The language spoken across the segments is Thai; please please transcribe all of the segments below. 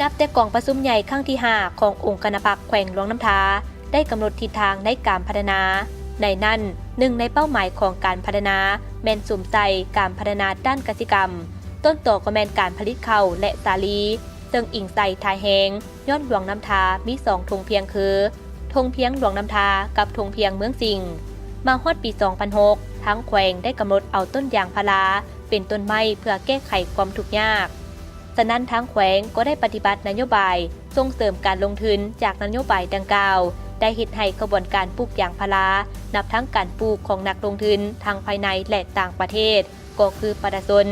นับแต่กองประชุมใหญ่ครั้งที่5ขององค์การพักแขวงหลวงน้ำทาได้กำหนดทิศทางในการพัฒนาในนั้นหนึ่งในเป้าหมายของการพัฒนาแม่นสุ่มใส่การพัฒนาด้านกสิกรรมต้นต่อก็แม่นการผลิตข้าวและสาลีซึ่งอิงใส่ทายแหงย้อนหลวงน้ำทามี2ธงเพียงคือธงเพียงหลวงน้ำทากับธงเพียงเมืองสิงห์มาฮอดปี 2006 ทั้งแขวงได้กำหนดเอาต้นยางพาราเป็นต้นไม้เพื่อแก้ไขความทุกข์ยากฉะนั้นทางแขวงก็ได้ปฏิบัตินโยบายส่งเสริมการลงทุนจากนโยบายดังกล่าวได้เฮ็ดให้กระบวนการปลูกยางพารานับทั้งการปลูกของนักลงทุนทั้งภายในและต่างประเทศก็คือประชาชน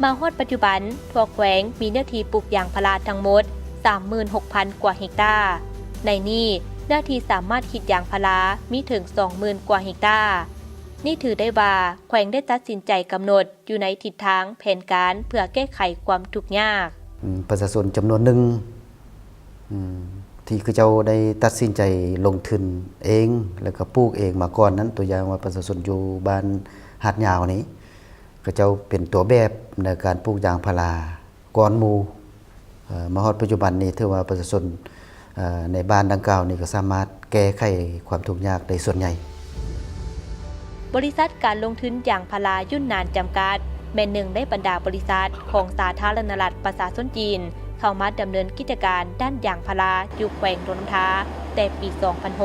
มาฮอดปัจจุบันทั่วแขวงมีเนื้อที่ปลูกยางพาราทั้งหมด 36,000 กว่าเฮกตาร์ในนี้เนื้อที่สามารถคิดยางพารามีถึง 20,000 กว่าเฮกตาร์นี่ถือได้ว่าแขวงได้ตัดสินใจกำหนดอยู่ในทิศทางแผนการเพื่อแก้ไขความทุกข์ยากประชาชนจำนวนหนึ่งที่คือเจ้าได้ตัดสินใจลงทุนเองแล้วก็ปลูกเองมาก่อนนั้นตัวอย่างว่าประชาชนอยู่บ้านหาดยาวนี้ก็เจ้าเป็นตัวแบบในการปลูกยางพาราก่อนหมู่มาฮอดปัจจุบันนี้ถือว่าประชาชนในบ้านดังกล่าวนี้ก็สามารถแก้ไขความทุกข์ยากได้ส่วนใหญ่บริษัทการลงทุนยางพารายุ่นนานจำกัดแม่นหนึ่งในบรรดาบริษัทของสาธารณรัฐประชาชนจีนเข้ามาดำเนินกิจการด้านยางพาราอยู่แขวงหลวงน้ำทาแต่ปี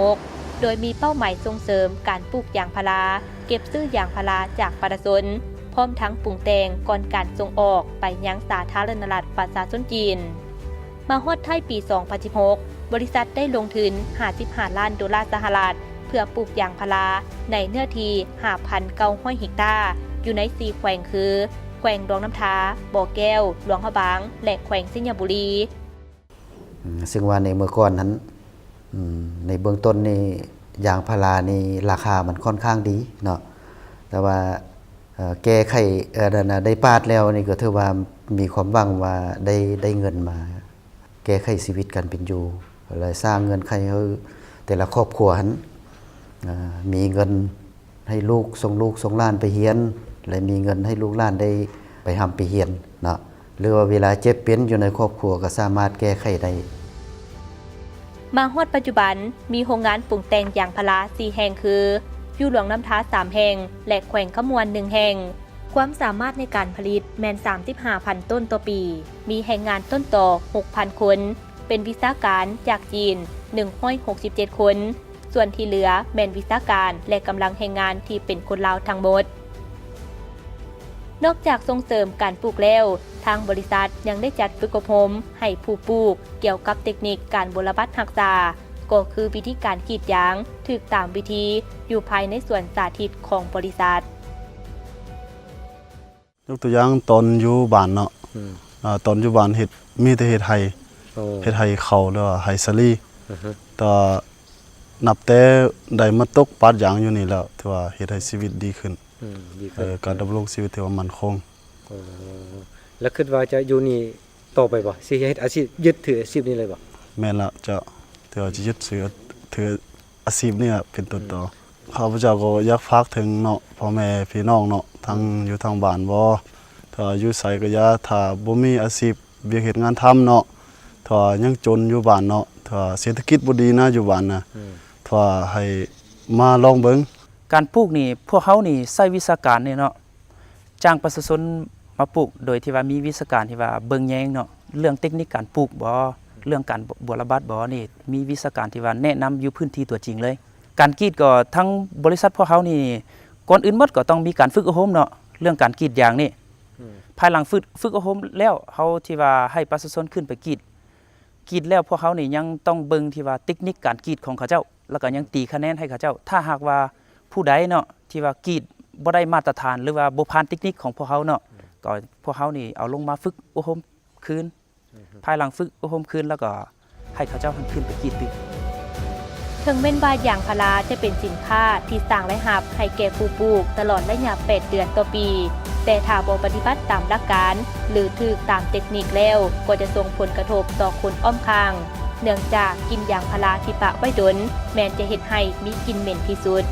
2006 โดยมีเป้าหมายส่งเสริมการปลูกยางพาราเก็บซื้อยางพาราจากประชาชนพร้อมทั้งปรุงแต่งก่อนการส่งออกไปยังสาธารณรัฐประชาชนจีนมาฮอดท้ายปี 2016 บริษัทได้ลงทุน$55 ล้านสหรัฐเพื่อปลูกยางพาราในเนื้อที่ 5,900 เฮกตาร์อยู่ใน4แขวงคือแขวงหลวงน้ำทาบ่อแก้วหลวงพะบางและแขวงสิงห์บุรีซึ่งว่าในเมื่อก่อนนั้นในเบื้องต้นนี่ยางพารานี่ราคามันค่อนข้างดีเนาะแต่ว่าแก้ไขได้ปาดแล้วนี่ก็ถือว่ามีความหวังว่าได้เงินมาแก้ไขชีวิตกันเป็นอยู่เลยสร้างเงินไขให้แต่ละครอบครัวหันมีเงินให้ลูกส่งหลานไปเรียนและมีเงินให้ลูกหลานได้ไปทำไปเรียนเนาะหรือว่าเวลาเจ็บเป็นอยู่ในครอบครัวก็สามารถแก้ไขได้มาฮอดปัจจุบันมีโรงงานปรุงแต่งยางพารา4แห่งคืออยู่หลวงน้ำทา3แห่งและแขวงขมวน1แห่งความสามารถในการผลิตแม่น 35,000 ต้นต่อปีมีแรงงานต้นต่อ 6,000 คนเป็นวิชาการจากจีน167 คนส่วนที่เหลือแม่นวิชาการและกำลังแรงงานที่เป็นคนลาวทั้งหมดนอกจากส่งเสริมการปลูกแล้วทางบริษัทยังได้จัดฝึกอบรมให้ผู้ปลูกเกี่ยวกับเทคนิคการบรบัดรักษาก็คือวิธีการกรีดยางถูกตามวิธีอยู่ภายในสวนสาธิตของบริษัทยกตัวอย่างตอนอยู่บ้านเนาะตอนอยู่บ้านเฮ็ดมีแต่เฮ็ดไห้เขาแล้วไห้สาลีแต่นับแต่ได้มาตกปาดยางอยู่นี่แล้วถือว่าเฮ็ดให้ชีวิตดีขึ้นการดำรงชีวิตที่ว่ามั่นคงแล้วคิดว่าจะอยู่นี่ต่อไปบ่สิเฮ็ดอาชีพยึดถืออาชีพนี้เลยบ่แม่นละจะถือว่าจะยึดถืออาชีพนี้เป็นต้นต่อข้าพเจ้าก็อยากฝากถึงเนาะพ่อแม่พี่น้องเนาะทั้งอยู่ทางบ้านบ่ถ้าอยู่ไสก็อย่าถ้าบ่มีอาชีพเวียกเฮ็ดงานทำเนาะถ้ายังจนอยู่บ้านเนาะถ้าเศรษฐกิจบ่ดีนะอยู่บ้านนะถ้าให้มาลองเบิ่งการปลูกนี่พวกเขานี่ใช้วิชาการนี่เนาะจ้างประชาชนมาปลูกโดยที่ว่ามีวิชาการที่ว่าเบิ่งแยงเนาะเรื่องเทคนิคการปลูกบ่เรื่องการบรบัดบ่นี่มีวิชาการที่ว่าแนะนำอยู่พื้นที่ตัวจริงเลยการกรีดก็ทั้งบริษัทพวกเขานี่ก่อนอื่นหมดก็ต้องมีการฝึกอบรมเนาะเรื่องการกรีดยางนี่ภายหลังฝึกอบรมแล้วเฮาที่ว่าให้ประชาชนขึ้นไปกรีดแล้วพวกเขานี่ยังต้องเบิ่งที่ว่าเทคนิคการกรีดของเขาเจ้าแล้วก็ยังตีคะแนนให้เขาเจ้าถ้าหากว่าผู้ใดเนาะที่ว่ากรีดบ่ได้มาตรฐานหรือว่าบ่ผ่านเทคนิคของพวกเขาเนาะก็พวกเขานี่เอาลงมาฝึกอบรมคืนภายหลังฝึกอบรมคืนแล้วก็ให้เขาเจ้าขึ้นไปกรีดตึกถึงแม้ว่ายางพาราจะเป็นสินค้าที่สร้างรายรับให้แก่ผู้ปลูกตลอดระยะ8 เดือนต่อปีแต่ถ้าบ่ปฏิบัติตามหลักการหรือถูกตามเทคนิคแล้วก็จะส่งผลกระทบต่อคนอ้อมข้างเนื่องจากกินยางพาราที่ปะไว้ดนแม้จะเฮ็ดให้มีกลิ่นเหม็นที่สุด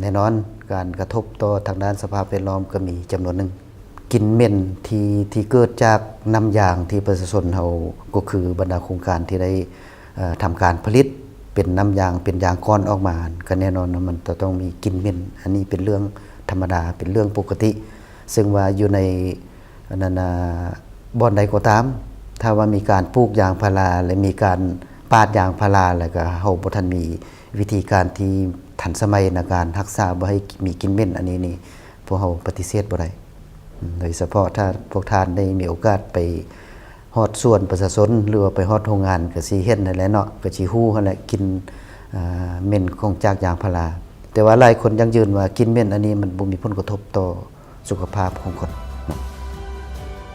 แน่นอนการกระทบต่อทางด้านสภาพแวดล้อมก็มีจำนวนหนึ่ง กินเหม็นที่เกิดจากน้ำยางที่ประชาชนเฮาก็คือบรรดาโครงการที่ได้ทำการผลิตเป็นน้ำยางเป็นยางก้อนออกมาก็แน่นอนว่ามันจะต้องมีกลิ่นเหม็นอันนี้เป็นเรื่องธรรมดาเป็นเรื่องปกติ ซึ่งว่าอยู่ในนั้นบ่อนใดก็ตามถ้าว่ามีการปลูกยางพาราและมีการปาดยางพาราแล้วก็เฮาบ่ทันมีวิธีการที่ทันสมัยในการรักษาบ่ให้มีกลิ่นเหม็นอันนี้นี่พวกเฮาปฏิเสธบ่ได้โดยเฉพาะถ้าพวกท่านได้มีโอกาสไปฮอดส่วนประชาชนหรือว่าไปฮอดโรงงานก็สิเห็นนั่นแหละเนาะก็สิฮู้หั่นแหละกินเหม็นของจากยางพาราแต่ว่าหลายคนยังยืนว่ากินเหม็นอันนี้มันบ่มีผลกระทบต่อสุขภาพของคน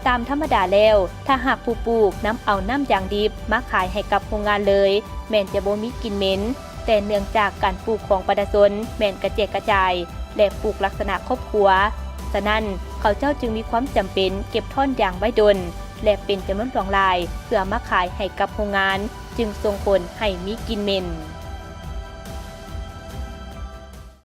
ตามธรรมดาแล้วถ้าหากผู้ปลูกนำเอาน้ำยางดิบมาขายให้กับโรงงานเลยแม่นจะบ่มีกลิ่นเหม็นแต่เนื่องจากการปลูกของประชาชนแม่นกระเจกกระจายและปลูกลักษณะครอบครัวฉะนั้นเขาเจ้าจึงมีความจำเป็นเก็บท่อนยางไว้ดนและเป็นจำนวนหลวงหลายเพื่อมาขายให้กับโรงงานจึงส่งผลให้มีกลิ่นเหม็น